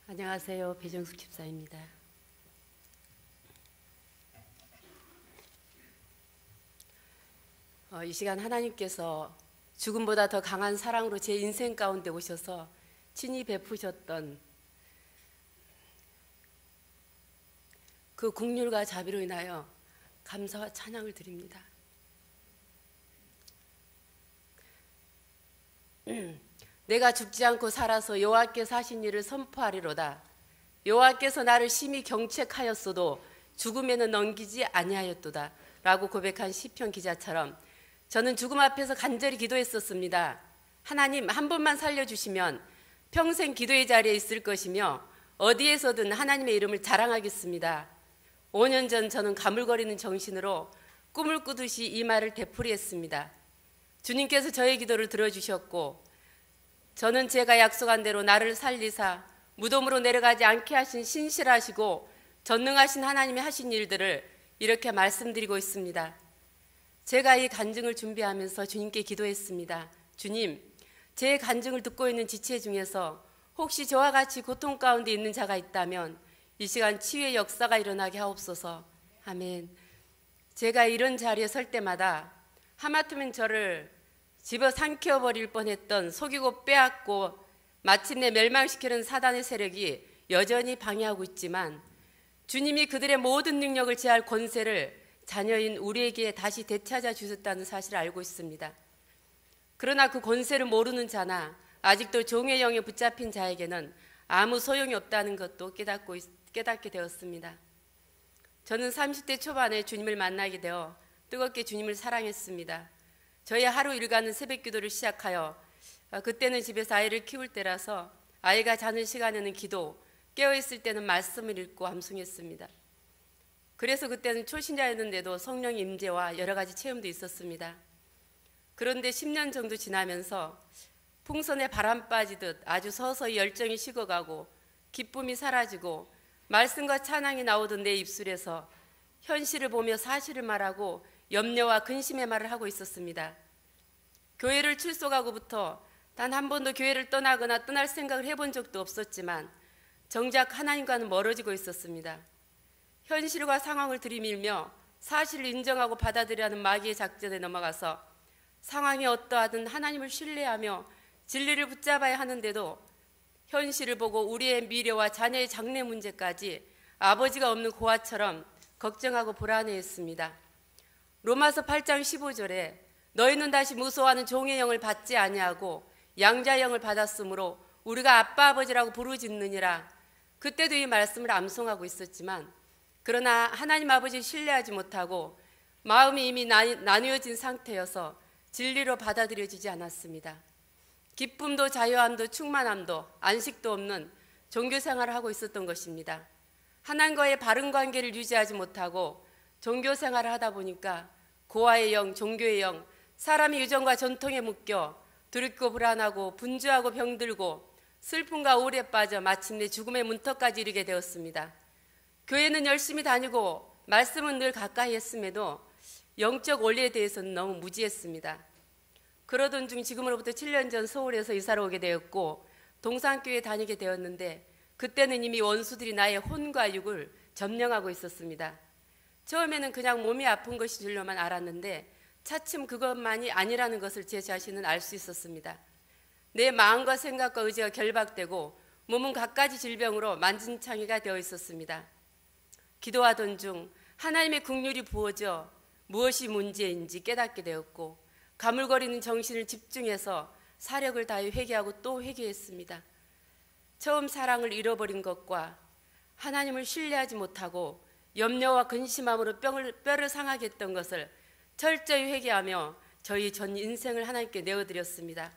안녕하세요. 배정숙 집사입니다. 이 시간 하나님께서 죽음보다 더 강한 사랑으로 제 인생 가운데 오셔서 친히 베푸셨던 그 긍휼과 자비로 인하여 감사와 찬양을 드립니다. 내가 죽지 않고 살아서 여호와께서 하신 일을 선포하리로다. 여호와께서 나를 심히 경책하였어도 죽음에는 넘기지 아니하였도다 라고 고백한 시편 기자처럼 저는 죽음 앞에서 간절히 기도했었습니다. 하나님, 한 번만 살려주시면 평생 기도의 자리에 있을 것이며 어디에서든 하나님의 이름을 자랑하겠습니다. 5년 전 저는 가물거리는 정신으로 꿈을 꾸듯이 이 말을 되풀이했습니다. 주님께서 저의 기도를 들어주셨고 저는 제가 약속한 대로 나를 살리사 무덤으로 내려가지 않게 하신 신실하시고 전능하신 하나님이 하신 일들을 이렇게 말씀드리고 있습니다. 제가 이 간증을 준비하면서 주님께 기도했습니다. 주님, 제 간증을 듣고 있는 지체 중에서 혹시 저와 같이 고통 가운데 있는 자가 있다면 이 시간 치유의 역사가 일어나게 하옵소서. 아멘. 제가 이런 자리에 설 때마다 하마터면 저를 집어 삼켜버릴 뻔했던 속이고 빼앗고 마침내 멸망시키는 사단의 세력이 여전히 방해하고 있지만 주님이 그들의 모든 능력을 제할 권세를 자녀인 우리에게 다시 되찾아 주셨다는 사실을 알고 있습니다. 그러나 그 권세를 모르는 자나 아직도 종의 영에 붙잡힌 자에게는 아무 소용이 없다는 것도 깨닫게 되었습니다. 저는 30대 초반에 주님을 만나게 되어 뜨겁게 주님을 사랑했습니다. 저희 하루 일과는 새벽 기도를 시작하여 그때는 집에서 아이를 키울 때라서 아이가 자는 시간에는 기도, 깨어있을 때는 말씀을 읽고 암송했습니다. 그래서 그때는 초신자였는데도 성령 임재와 여러 가지 체험도 있었습니다. 그런데 10년 정도 지나면서 풍선에 바람 빠지듯 아주 서서히 열정이 식어가고 기쁨이 사라지고 말씀과 찬양이 나오던 내 입술에서 현실을 보며 사실을 말하고 염려와 근심의 말을 하고 있었습니다. 교회를 출석하고부터 단 한 번도 교회를 떠나거나 떠날 생각을 해본 적도 없었지만 정작 하나님과는 멀어지고 있었습니다. 현실과 상황을 들이밀며 사실을 인정하고 받아들이라는 마귀의 작전에 넘어가서 상황이 어떠하든 하나님을 신뢰하며 진리를 붙잡아야 하는데도 현실을 보고 우리의 미래와 자녀의 장래 문제까지 아버지가 없는 고아처럼 걱정하고 불안해했습니다. 로마서 8장 15절에 너희는 다시 무서워하는 종의 영을 받지 아니하고 양자의 영을 받았으므로 우리가 아빠 아버지라고 부르짖느니라. 그때도 이 말씀을 암송하고 있었지만 그러나 하나님 아버지를 신뢰하지 못하고 마음이 이미 나뉘어진 상태여서 진리로 받아들여지지 않았습니다. 기쁨도 자유함도 충만함도 안식도 없는 종교 생활을 하고 있었던 것입니다. 하나님과의 바른 관계를 유지하지 못하고 종교 생활을 하다 보니까 고아의 영, 종교의 영, 사람의 유전과 전통에 묶여 두렵고 불안하고 분주하고 병들고 슬픔과 우울에 빠져 마침내 죽음의 문턱까지 이르게 되었습니다. 교회는 열심히 다니고 말씀은 늘 가까이 했음에도 영적 원리에 대해서는 너무 무지했습니다. 그러던 중 지금으로부터 7년 전 서울에서 이사를 오게 되었고 동산교회에 다니게 되었는데 그때는 이미 원수들이 나의 혼과 육을 점령하고 있었습니다. 처음에는 그냥 몸이 아픈 것인 줄로만 알았는데 차츰 그것만이 아니라는 것을 제 자신은 알 수 있었습니다. 내 마음과 생각과 의지가 결박되고 몸은 갖가지 질병으로 만진창이가 되어 있었습니다. 기도하던 중 하나님의 긍휼이 부어져 무엇이 문제인지 깨닫게 되었고 가물거리는 정신을 집중해서 사력을 다해 회개하고 또 회개했습니다. 처음 사랑을 잃어버린 것과 하나님을 신뢰하지 못하고 염려와 근심함으로 뼈를 상하게 했던 것을 철저히 회개하며 저희 전 인생을 하나님께 내어드렸습니다.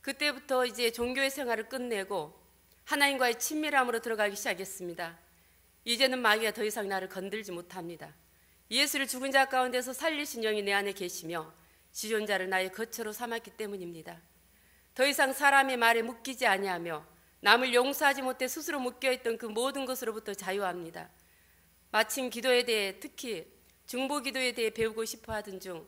그때부터 이제 종교의 생활을 끝내고 하나님과의 친밀함으로 들어가기 시작했습니다. 이제는 마귀가 더 이상 나를 건들지 못합니다. 예수를 죽은 자 가운데서 살리신 영이 내 안에 계시며 지존자를 나의 거처로 삼았기 때문입니다. 더 이상 사람의 말에 묶이지 아니하며 남을 용서하지 못해 스스로 묶여있던 그 모든 것으로부터 자유합니다. 마침 기도에 대해 특히 중보기도에 대해 배우고 싶어 하던 중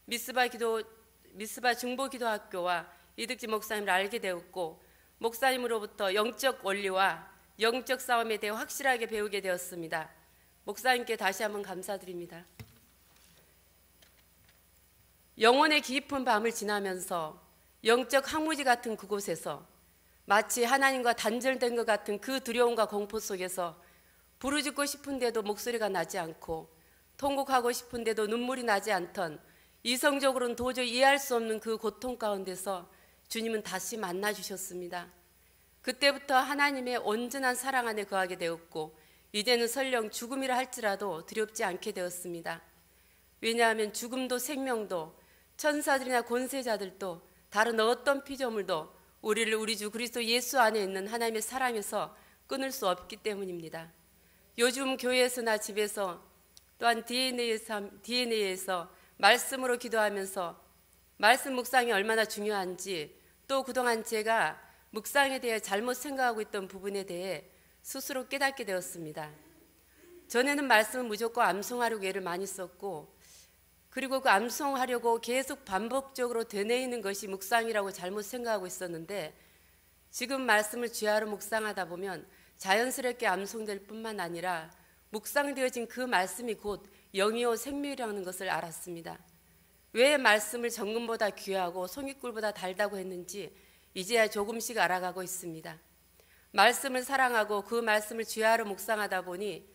미스바 중보기도학교와 이득지 목사님을 알게 되었고 목사님으로부터 영적 원리와 영적 싸움에 대해 확실하게 배우게 되었습니다. 목사님께 다시 한번 감사드립니다. 영혼의 깊은 밤을 지나면서 영적 항무지 같은 그곳에서 마치 하나님과 단절된 것 같은 그 두려움과 공포 속에서 부르짖고 싶은데도 목소리가 나지 않고 통곡하고 싶은데도 눈물이 나지 않던 이성적으로는 도저히 이해할 수 없는 그 고통 가운데서 주님은 다시 만나주셨습니다. 그때부터 하나님의 온전한 사랑 안에 거하게 되었고 이제는 설령 죽음이라 할지라도 두렵지 않게 되었습니다. 왜냐하면 죽음도 생명도 천사들이나 권세자들도 다른 어떤 피조물도 우리를 우리 주 그리스도 예수 안에 있는 하나님의 사랑에서 끊을 수 없기 때문입니다. 요즘 교회에서나 집에서 또한 DNA에서 말씀으로 기도하면서 말씀 묵상이 얼마나 중요한지 또 그동안 제가 묵상에 대해 잘못 생각하고 있던 부분에 대해 스스로 깨닫게 되었습니다. 전에는 말씀을 무조건 암송하려고 애를 많이 썼고 그리고 그 암송하려고 계속 반복적으로 되뇌이는 것이 묵상이라고 잘못 생각하고 있었는데 지금 말씀을 주야로 묵상하다 보면 자연스럽게 암송될 뿐만 아니라 묵상되어진 그 말씀이 곧 영이요 생명이라는 것을 알았습니다. 왜 말씀을 정금보다 귀하고 송이꿀보다 달다고 했는지 이제야 조금씩 알아가고 있습니다. 말씀을 사랑하고 그 말씀을 주야로 묵상하다 보니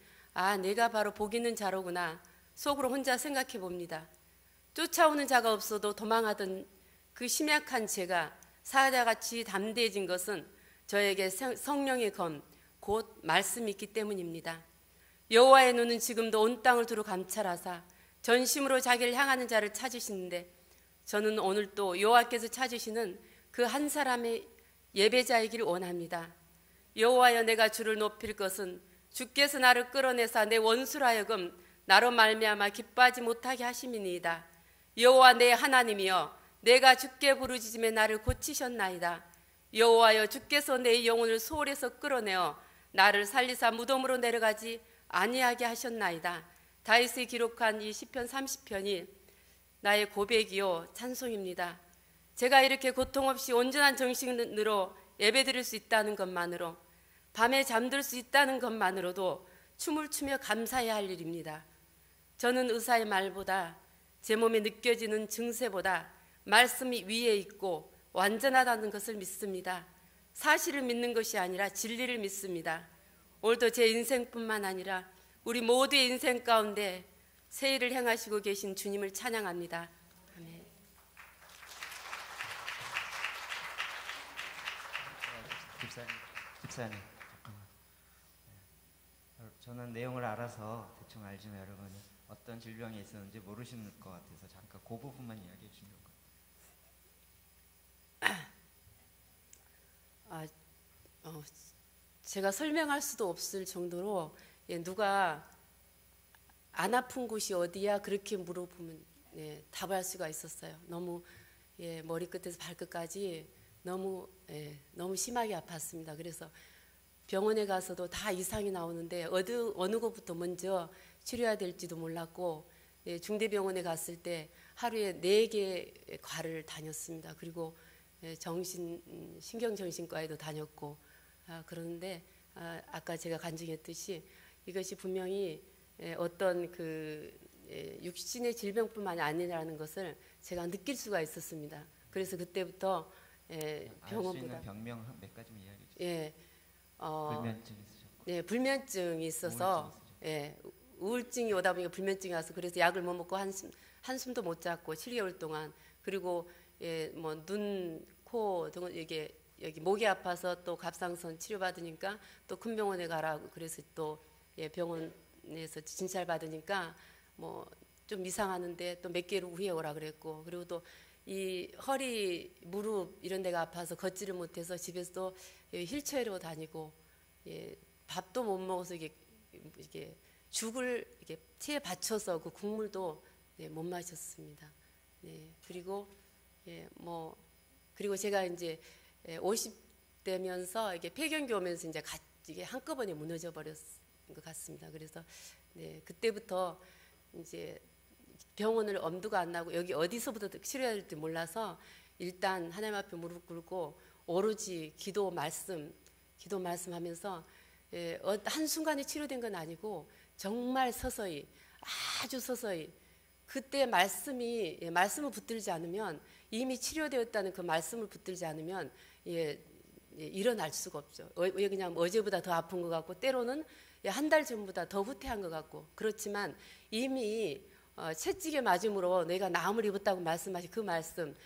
내가 바로 복 있는 자로구나 속으로 혼자 생각해 봅니다. 쫓아오는 자가 없어도 도망하던 그 심약한 제가 사자같이 담대해진 것은 저에게 성령의 검, 곧 말씀이 있기 때문입니다. 여호와의 눈은 지금도 온 땅을 두루 감찰하사 전심으로 자기를 향하는 자를 찾으시는데 저는 오늘 또 여호와께서 찾으시는 그 한 사람의 예배자이길 원합니다. 여호와여 내가 주를 높일 것은 주께서 나를 끌어내사 내 원수로 하여금 나로 말미암아 기뻐하지 못하게 하심이니이다. 여호와 내 하나님이여 내가 주께 부르짖음에 나를 고치셨나이다. 여호와여 주께서 내 영혼을 소홀에서 끌어내어 나를 살리사 무덤으로 내려가지 아니하게 하셨나이다. 다윗이 기록한 이 시편 30편이 나의 고백이요 찬송입니다. 제가 이렇게 고통 없이 온전한 정신으로 예배드릴 수 있다는 것만으로 밤에 잠들 수 있다는 것만으로도 춤을 추며 감사해야 할 일입니다. 저는 의사의 말보다 제 몸에 느껴지는 증세보다 말씀이 위에 있고 완전하다는 것을 믿습니다. 사실을 믿는 것이 아니라 진리를 믿습니다. 오늘도 제 인생뿐만 아니라 우리 모두의 인생 가운데 새 일을 행하시고 계신 주님을 찬양합니다. 아멘. 집사님, 저는 내용을 알아서 대충 알지만 여러분이 어떤 질병이 있었는지 모르시는 것 같아서 잠깐 그 부분만 이야기해 주시면 제가 설명할 수도 없을 정도로 누가 안 아픈 곳이 어디야 그렇게 물어보면 답할 수가 있었어요. 너무 머리끝에서 발끝까지 너무 심하게 아팠습니다. 그래서 병원에 가서도 다 이상이 나오는데 어느 곳부터 먼저 치료해야 될지도 몰랐고 중대병원에 갔을 때 하루에 4개 과를 다녔습니다. 그리고 신경정신과에도 다녔고 그런데 아까 제가 간증했듯이 이것이 분명히 어떤 그 육신의 질병뿐만이 아니라는 것을 제가 느낄 수가 있었습니다. 그래서 그때부터 병원보다 알 수 있는 병명 몇 가지만 이야기해 주세요. 불면증 있으셨고. 네, 불면증이 있어서 우울증이 오다 보니까 불면증이 와서 그래서 약을 못 먹고 한숨도 못 잤고 7개월 동안 그리고 뭐 눈, 코 등 이게 여기 목이 아파서 또 갑상선 치료받으니까 또 큰 병원에 가라고 그래서 또 병원에서 진찰 받으니까 뭐 좀 이상하는데 또 몇 개월 후에 오라 그랬고 그리고 또 이 허리, 무릎 이런 데가 아파서 걷지를 못해서 집에서도 휠체어로 다니고 밥도 못 먹어서 이게 죽을 이렇게 체에 받쳐서 그 국물도 못 마셨습니다. 그리고 그리고 제가 이제 50대면서 이게 폐경기 오면서 이게 한꺼번에 무너져 버렸 것 같습니다. 그래서 그때부터 이제 병원을 엄두가 안 나고 여기 어디서부터 치료해야 될지 몰라서 일단 하나님 앞에 무릎 꿇고 오로지 기도 말씀하면서 한순간에 치료된 건 아니고 정말 서서히, 아주 서서히, 그때 말씀을 붙들지 않으면, 이미 치료되었다는 그 말씀을 붙들지 않으면 일어날 수가 없죠. 왜 그냥 어제보다 더 아픈 것 같고, 때로는 한 달 전보다 더 후퇴한 것 같고, 그렇지만 이미 채찍에 맞음으로 내가 나음을 입었다고 말씀하신 그 말씀,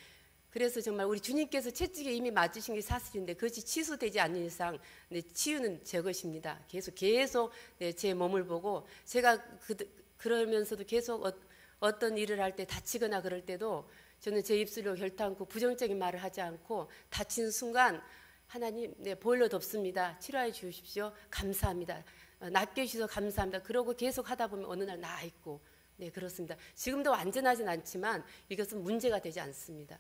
그래서 정말 우리 주님께서 채찍에 이미 맞으신 게 사실인데 그것이 취소되지 않는 이상 치유는 제 것입니다. 계속 제 몸을 보고, 제가 그러면서도 계속 어떤 일을 할 때 다치거나 그럴 때도 저는 제 입술로 결단코 부정적인 말을 하지 않고, 다친 순간 하나님, 보일러 덮습니다. 치료해 주십시오. 감사합니다. 낫게 해주셔서 감사합니다. 그러고 계속 하다 보면 어느 날 나아 있고, 그렇습니다. 지금도 완전하진 않지만 이것은 문제가 되지 않습니다.